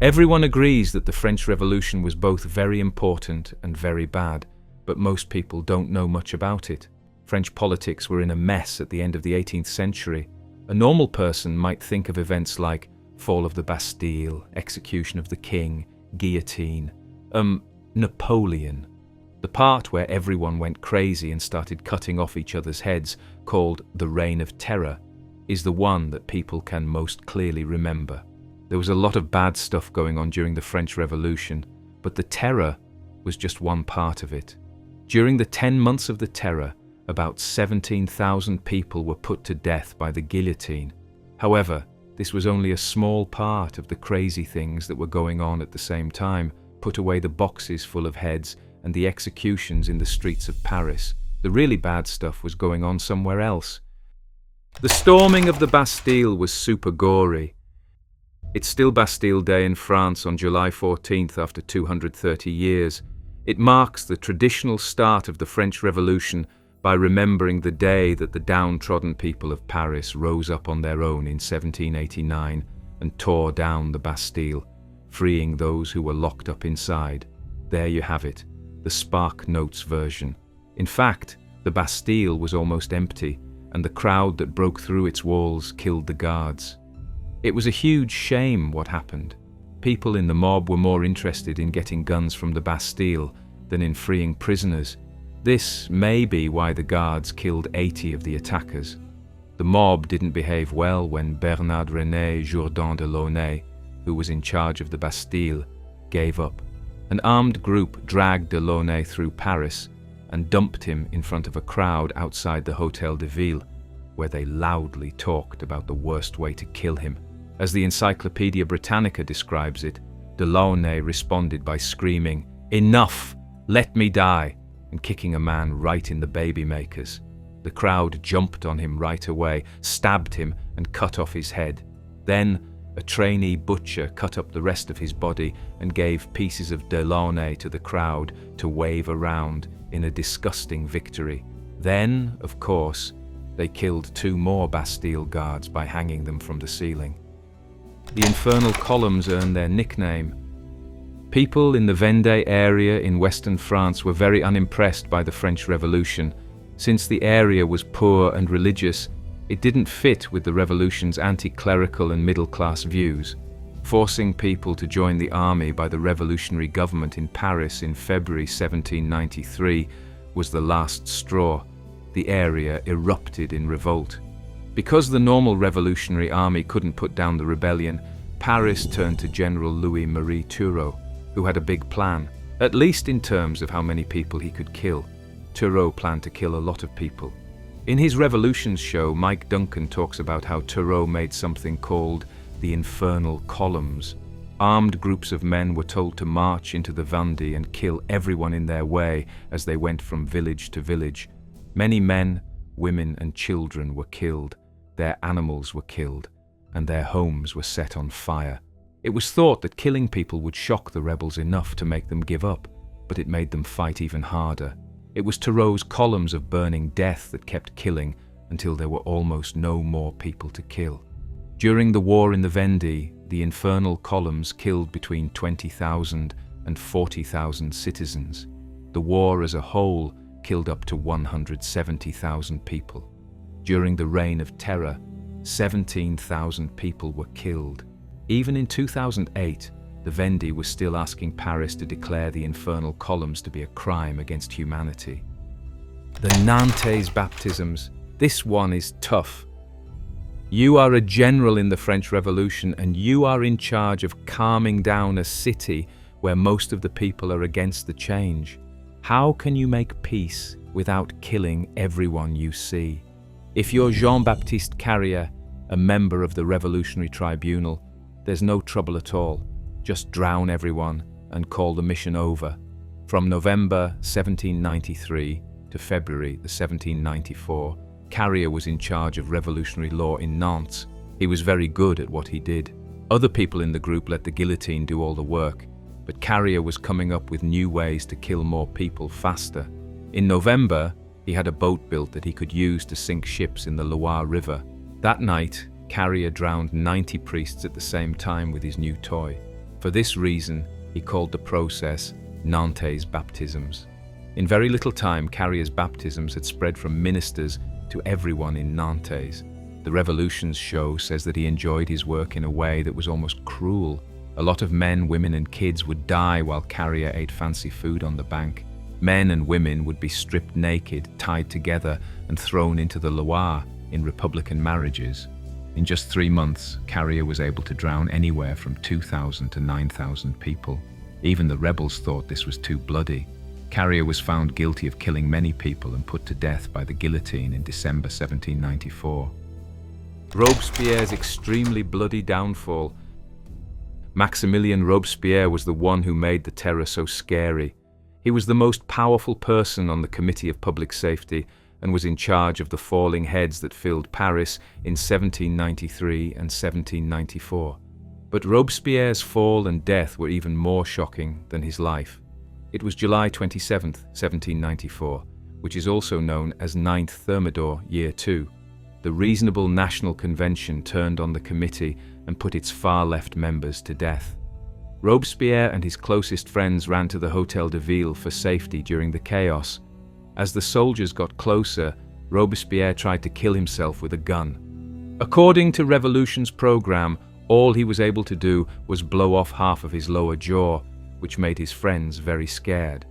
Everyone agrees that the French Revolution was both very important and very bad, but most people don't know much about it. French politics were in a mess at the end of the 18th century. A normal person might think of events like fall of the Bastille, execution of the king, guillotine, Napoleon. The part where everyone went crazy and started cutting off each other's heads, called the Reign of Terror, is the one that people can most clearly remember. There was a lot of bad stuff going on during the French Revolution, but the terror was just one part of it. During the 10 months of the terror, about 17,000 people were put to death by the guillotine. However, this was only a small part of the crazy things that were going on at the same time. Put away the boxes full of heads and the executions in the streets of Paris. The really bad stuff was going on somewhere else. The storming of the Bastille was super gory. It's still Bastille Day in France on July 14th after 230 years. It marks the traditional start of the French Revolution by remembering the day that the downtrodden people of Paris rose up on their own in 1789 and tore down the Bastille, freeing those who were locked up inside. There you have it, the Spark Notes version. In fact, the Bastille was almost empty, and the crowd that broke through its walls killed the guards. It was a huge shame what happened. People in the mob were more interested in getting guns from the Bastille than in freeing prisoners. This may be why the guards killed 80 of the attackers. The mob didn't behave well when Bernard-René Jourdan de Launay, who was in charge of the Bastille, gave up. An armed group dragged de Launay through Paris and dumped him in front of a crowd outside the Hôtel de Ville, where they loudly talked about the worst way to kill him. As the Encyclopedia Britannica describes it, de Launay responded by screaming, "Enough! Let me die!" and kicking a man right in the baby makers. The crowd jumped on him right away, stabbed him and cut off his head. Then a trainee butcher cut up the rest of his body and gave pieces of de Launay to the crowd to wave around in a disgusting victory. Then, of course, they killed 2 more Bastille guards by hanging them from the ceiling. The infernal columns earned their nickname. People in the Vendée area in western France were very unimpressed by the French Revolution. Since the area was poor and religious, it didn't fit with the revolution's anti-clerical and middle-class views. Forcing people to join the army by the revolutionary government in Paris in February 1793 was the last straw. The area erupted in revolt. Because the normal revolutionary army couldn't put down the rebellion, Paris turned to General Louis-Marie Turreau, who had a big plan, at least in terms of how many people he could kill. Turreau planned to kill a lot of people. In his Revolutions show, Mike Duncan talks about how Turreau made something called the Infernal Columns. Armed groups of men were told to march into the Vendée and kill everyone in their way as they went from village to village. Many men, women and children were killed, their animals were killed, and their homes were set on fire. It was thought that killing people would shock the rebels enough to make them give up, but it made them fight even harder. It was Turreau's columns of burning death that kept killing until there were almost no more people to kill. During the war in the Vendée, the infernal columns killed between 20,000 and 40,000 citizens. The war as a whole killed up to 170,000 people. During the Reign of Terror, 17,000 people were killed. Even in 2008, the Vendée was still asking Paris to declare the infernal columns to be a crime against humanity. The Nantes baptisms. This one is tough. You are a general in the French Revolution and you are in charge of calming down a city where most of the people are against the change. How can you make peace without killing everyone you see? If you're Jean-Baptiste Carrier, a member of the Revolutionary Tribunal, there's no trouble at all. Just drown everyone and call the mission over. From November 1793 to February 1794, Carrier was in charge of revolutionary law in Nantes. He was very good at what he did. Other people in the group let the guillotine do all the work, but Carrier was coming up with new ways to kill more people faster. In November, he had a boat built that he could use to sink ships in the Loire River. That night, Carrier drowned 90 priests at the same time with his new toy. For this reason, he called the process Nantes baptisms. In very little time, Carrier's baptisms had spread from ministers to everyone in Nantes. The Revolution's show says that he enjoyed his work in a way that was almost cruel. A lot of men, women and kids would die while Carrier ate fancy food on the bank. Men and women would be stripped naked, tied together and thrown into the Loire in Republican marriages. In just 3 months, Carrier was able to drown anywhere from 2,000 to 9,000 people. Even the rebels thought this was too bloody. Carrier was found guilty of killing many people and put to death by the guillotine in December 1794. Robespierre's extremely bloody downfall. Maximilien Robespierre was the one who made the terror so scary. He was the most powerful person on the Committee of Public Safety and was in charge of the falling heads that filled Paris in 1793 and 1794. But Robespierre's fall and death were even more shocking than his life. It was July 27, 1794, which is also known as 9th Thermidor, Year 2. The Reasonable National Convention turned on the committee and put its far-left members to death. Robespierre and his closest friends ran to the Hôtel de Ville for safety during the chaos. As the soldiers got closer, Robespierre tried to kill himself with a gun. According to Revolution's program, all he was able to do was blow off half of his lower jaw, which made his friends very scared.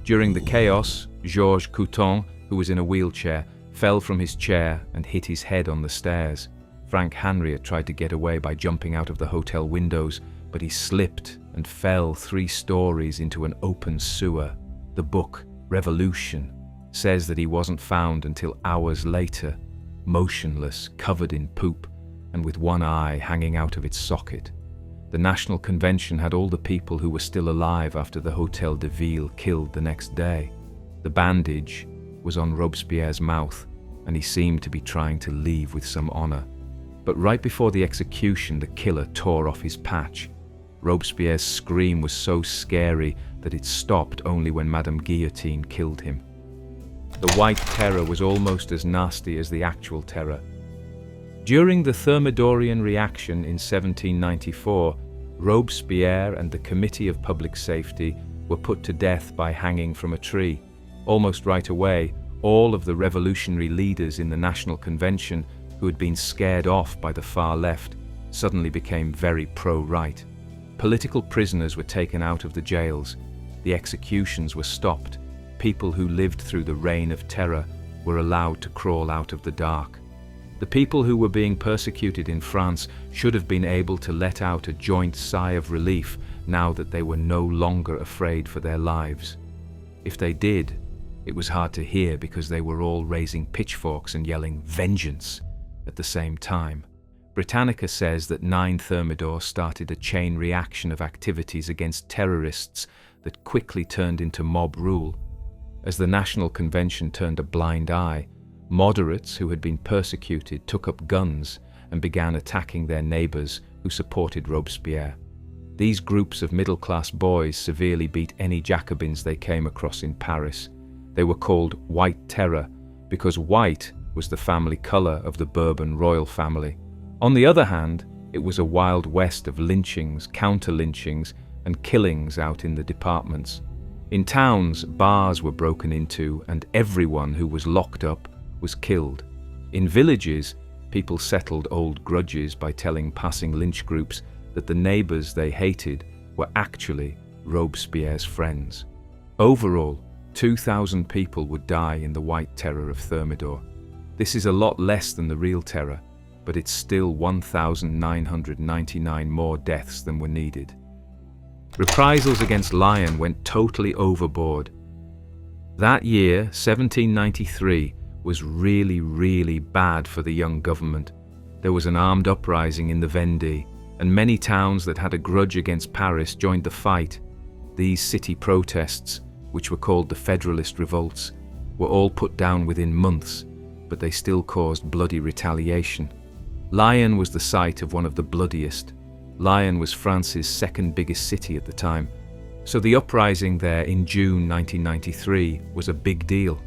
During the chaos, Georges Couthon, who was in a wheelchair, fell from his chair and hit his head on the stairs. Frank Hanriot tried to get away by jumping out of the hotel windows, but he slipped and fell 3 stories into an open sewer. The book, Revolution, says that he wasn't found until hours later, motionless, covered in poop, and with one eye hanging out of its socket. The National Convention had all the people who were still alive after the Hôtel de Ville killed the next day. The bandage was on Robespierre's mouth, and he seemed to be trying to leave with some honor. But right before the execution, the killer tore off his patch. Robespierre's scream was so scary that it stopped only when Madame Guillotine killed him. The White Terror was almost as nasty as the actual terror. During the Thermidorian reaction in 1794, Robespierre and the Committee of Public Safety were put to death by hanging from a tree. Almost right away, all of the revolutionary leaders in the National Convention, who had been scared off by the far left, suddenly became very pro-right. Political prisoners were taken out of the jails. The executions were stopped. People who lived through the reign of terror were allowed to crawl out of the dark. The people who were being persecuted in France should have been able to let out a joint sigh of relief now that they were no longer afraid for their lives. If they did, it was hard to hear because they were all raising pitchforks and yelling "vengeance" at the same time. Britannica says that 9 Thermidor started a chain reaction of activities against terrorists that quickly turned into mob rule. As the National Convention turned a blind eye, moderates who had been persecuted took up guns and began attacking their neighbors who supported Robespierre. These groups of middle-class boys severely beat any Jacobins they came across in Paris. They were called White Terror because white was the family color of the Bourbon royal family. On the other hand, it was a wild west of lynchings, counter-lynchings, and killings out in the departments. In towns, bars were broken into and everyone who was locked up was killed. In villages, people settled old grudges by telling passing lynch groups that the neighbors they hated were actually Robespierre's friends. Overall, 2,000 people would die in the White Terror of Thermidor. This is a lot less than the real terror, but it's still 1,999 more deaths than were needed. Reprisals against Lyon went totally overboard. That year, 1793, was really bad for the young government. There was an armed uprising in the Vendée, and many towns that had a grudge against Paris joined the fight. These city protests, which were called the Federalist Revolts, were all put down within months, but they still caused bloody retaliation. Lyon was the site of one of the bloodiest. Lyon was France's second biggest city at the time, so the uprising there in June 1993 was a big deal.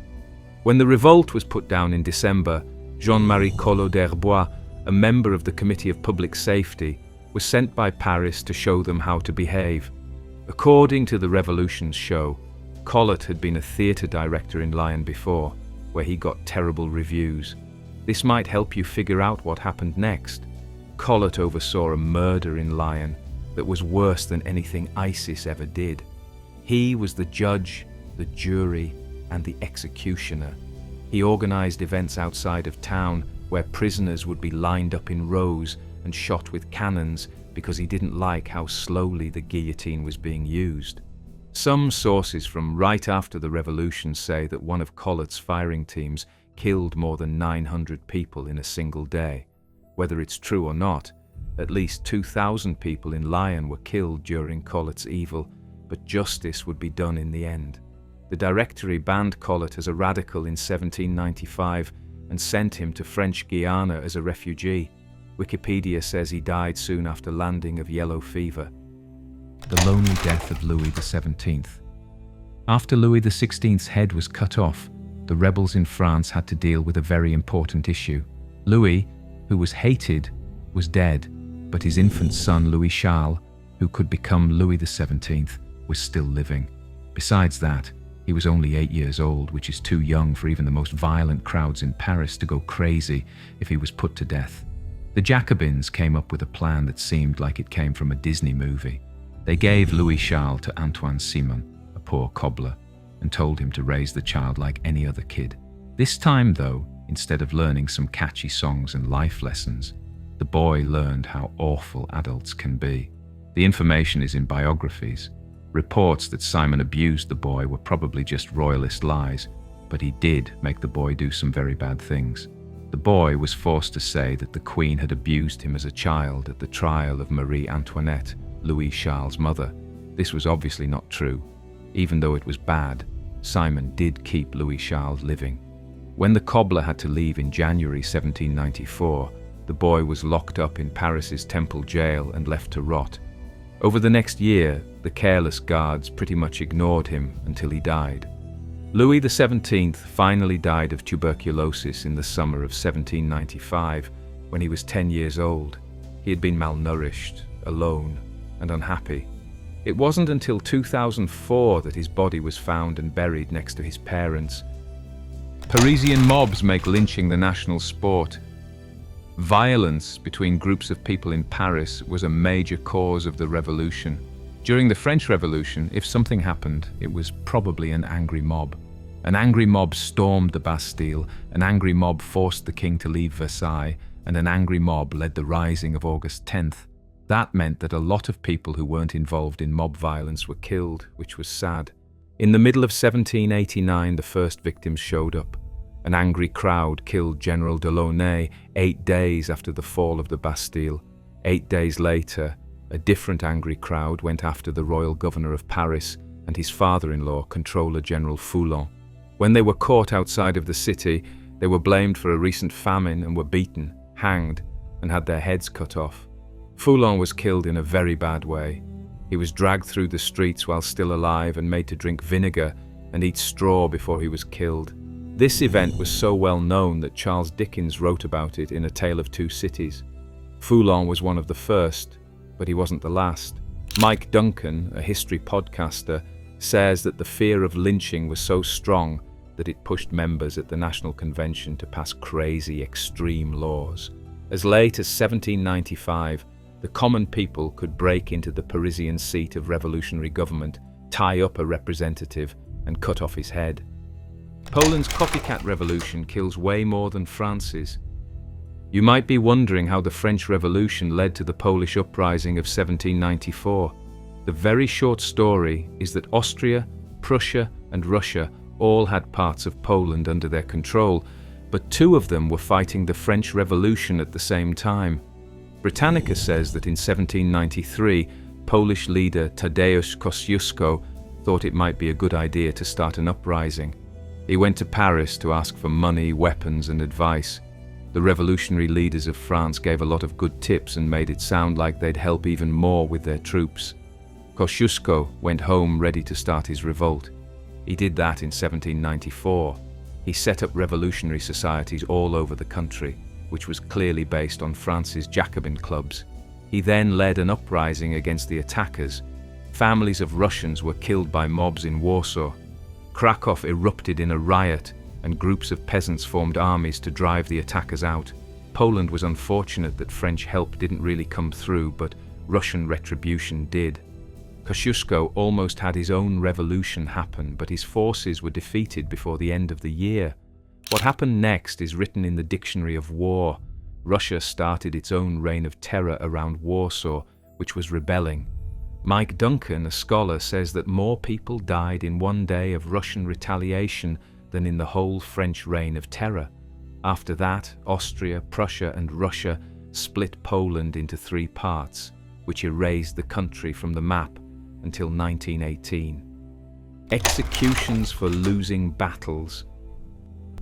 When the revolt was put down in December, Jean-Marie Collot d'Herbois, a member of the Committee of Public Safety, was sent by Paris to show them how to behave. According to the Revolution's show, Collot had been a theatre director in Lyon before, where he got terrible reviews. This might help you figure out what happened next. Collot oversaw a murder in Lyon that was worse than anything ISIS ever did. He was the judge, the jury, and the executioner. He organized events outside of town where prisoners would be lined up in rows and shot with cannons because he didn't like how slowly the guillotine was being used. Some sources from right after the revolution say that one of Collot's firing teams killed more than 900 people in a single day. Whether it's true or not, at least 2,000 people in Lyon were killed during Collot's evil, but justice would be done in the end. The Directory banned Collot as a radical in 1795 and sent him to French Guiana as a refugee. Wikipedia says he died soon after landing of yellow fever. The lonely death of Louis XVII. After Louis XVI's head was cut off, the rebels in France had to deal with a very important issue. Louis, who was hated, was dead, but his infant son Louis Charles, who could become Louis XVII, was still living. Besides that, he was only 8 years old, which is too young for even the most violent crowds in Paris to go crazy if he was put to death. The Jacobins came up with a plan that seemed like it came from a Disney movie. They gave Louis Charles to Antoine Simon, a poor cobbler, and told him to raise the child like any other kid. This time, though, instead of learning some catchy songs and life lessons, the boy learned how awful adults can be. The information is in biographies. Reports that Simon abused the boy were probably just royalist lies, but he did make the boy do some very bad things. The boy was forced to say that the Queen had abused him as a child at the trial of Marie Antoinette, Louis Charles' mother. This was obviously not true. Even though it was bad, Simon did keep Louis Charles living. When the cobbler had to leave in January 1794, the boy was locked up in Paris's Temple jail and left to rot. Over the next year, the careless guards pretty much ignored him until he died. Louis XVII finally died of tuberculosis in the summer of 1795 when he was 10 years old. He had been malnourished, alone, and unhappy. It wasn't until 2004 that his body was found and buried next to his parents. Parisian mobs make lynching the national sport. Violence between groups of people in Paris was a major cause of the revolution. During the French Revolution, if something happened, it was probably an angry mob. An angry mob stormed the Bastille, an angry mob forced the king to leave Versailles, and an angry mob led the rising of August 10th. That meant that a lot of people who weren't involved in mob violence were killed, which was sad. In the middle of 1789, the first victims showed up. An angry crowd killed General Delaunay 8 days after the fall of the Bastille. 8 days later, a different angry crowd went after the royal governor of Paris and his father-in-law, Controller General Foulon. When they were caught outside of the city, they were blamed for a recent famine and were beaten, hanged, and had their heads cut off. Foulon was killed in a very bad way. He was dragged through the streets while still alive and made to drink vinegar and eat straw before he was killed. This event was so well known that Charles Dickens wrote about it in A Tale of Two Cities. Foulon was one of the first, but he wasn't the last. Mike Duncan, a history podcaster, says that the fear of lynching was so strong that it pushed members at the National Convention to pass crazy, extreme laws. As late as 1795, the common people could break into the Parisian seat of revolutionary government, tie up a representative, and cut off his head. Poland's copycat revolution kills way more than France's. You might be wondering how the French Revolution led to the Polish uprising of 1794. The very short story is that Austria, Prussia, and Russia all had parts of Poland under their control, but two of them were fighting the French Revolution at the same time. Britannica says that in 1793, Polish leader Tadeusz Kosciuszko thought it might be a good idea to start an uprising. He went to Paris to ask for money, weapons, and advice. The revolutionary leaders of France gave a lot of good tips and made it sound like they'd help even more with their troops. Kosciuszko went home ready to start his revolt. He did that in 1794. He set up revolutionary societies all over the country, which was clearly based on France's Jacobin clubs. He then led an uprising against the attackers. Families of Russians were killed by mobs in Warsaw. Krakow erupted in a riot, and groups of peasants formed armies to drive the attackers out. Poland was unfortunate that French help didn't really come through, but Russian retribution did. Kosciuszko almost had his own revolution happen, but his forces were defeated before the end of the year. What happened next is written in the Dictionary of War. Russia started its own reign of terror around Warsaw, which was rebelling. Mike Duncan, a scholar, says that more people died in one day of Russian retaliation than in the whole French reign of terror. After that, Austria, Prussia, and Russia split Poland into 3 parts, which erased the country from the map until 1918. Executions for losing battles.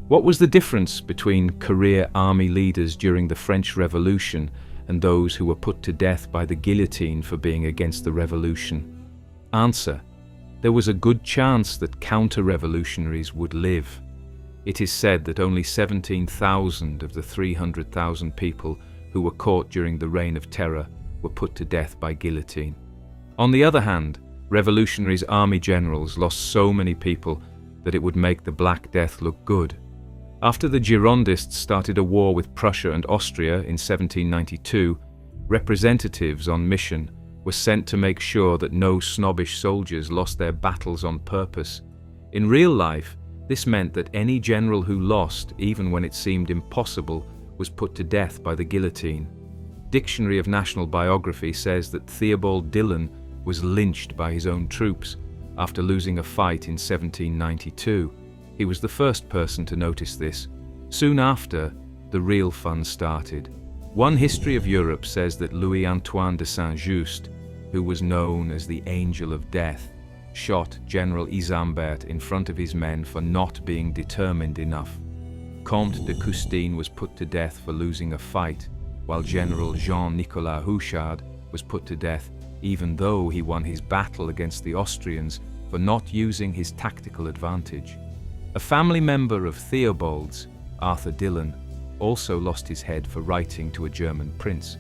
What was the difference between career army leaders during the French Revolution and those who were put to death by the guillotine for being against the revolution? Answer: there was a good chance that counter-revolutionaries would live. It is said that only 17,000 of the 300,000 people who were caught during the Reign of Terror were put to death by guillotine. On the other hand, revolutionaries' army generals lost so many people that it would make the Black Death look good. After the Girondists started a war with Prussia and Austria in 1792, representatives on mission were sent to make sure that no snobbish soldiers lost their battles on purpose. In real life, this meant that any general who lost, even when it seemed impossible, was put to death by the guillotine. Dictionary of National Biography says that Theobald Dillon was lynched by his own troops after losing a fight in 1792. He was the first person to notice this. Soon after, the real fun started. One history of Europe says that Louis-Antoine de Saint-Just, who was known as the Angel of Death, shot General Isambert in front of his men for not being determined enough. Comte de Custine was put to death for losing a fight, while General Jean-Nicolas Houchard was put to death even though he won his battle against the Austrians for not using his tactical advantage. A family member of Theobald's, Arthur Dillon, also lost his head for writing to a German prince.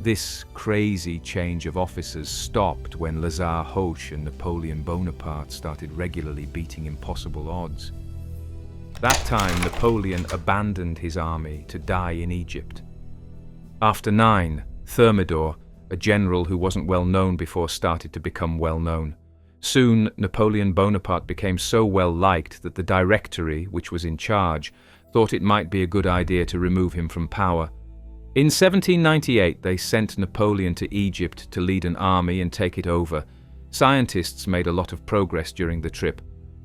This crazy change of officers stopped when Lazare Hoche and Napoleon Bonaparte started regularly beating impossible odds. That time, Napoleon abandoned his army to die in Egypt. After 9, Thermidor, a general who wasn't well known before, started to become well known. Soon, Napoleon Bonaparte became so well liked that the Directory, which was in charge, thought it might be a good idea to remove him from power. In 1798, they sent Napoleon to Egypt to lead an army and take it over. Scientists made a lot of progress during the trip.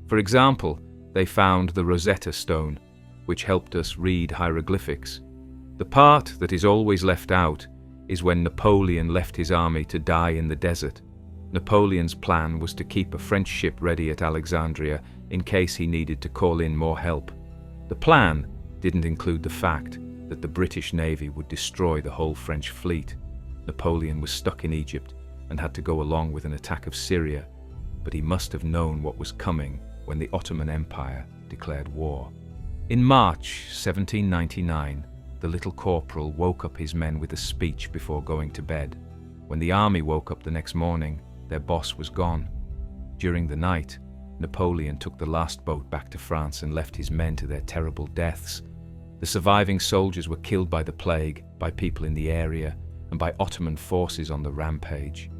For example, they found the Rosetta Stone, which helped us read hieroglyphics. The part that is always left out is when Napoleon left his army to die in the desert. Napoleon's plan was to keep a French ship ready at Alexandria in case he needed to call in more help. The plan didn't include the fact that the British Navy would destroy the whole French fleet. Napoleon was stuck in Egypt and had to go along with an attack of Syria, but he must have known what was coming when the Ottoman Empire declared war. In March 1799, the little corporal woke up his men with a speech before going to bed. When the army woke up the next morning, their boss was gone. During the night, Napoleon took the last boat back to France and left his men to their terrible deaths. The surviving soldiers were killed by the plague, by people in the area, and by Ottoman forces on the rampage.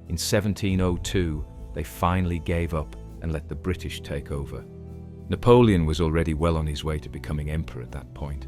In 1702, they finally gave up and let the British take over. Napoleon was already well on his way to becoming emperor at that point.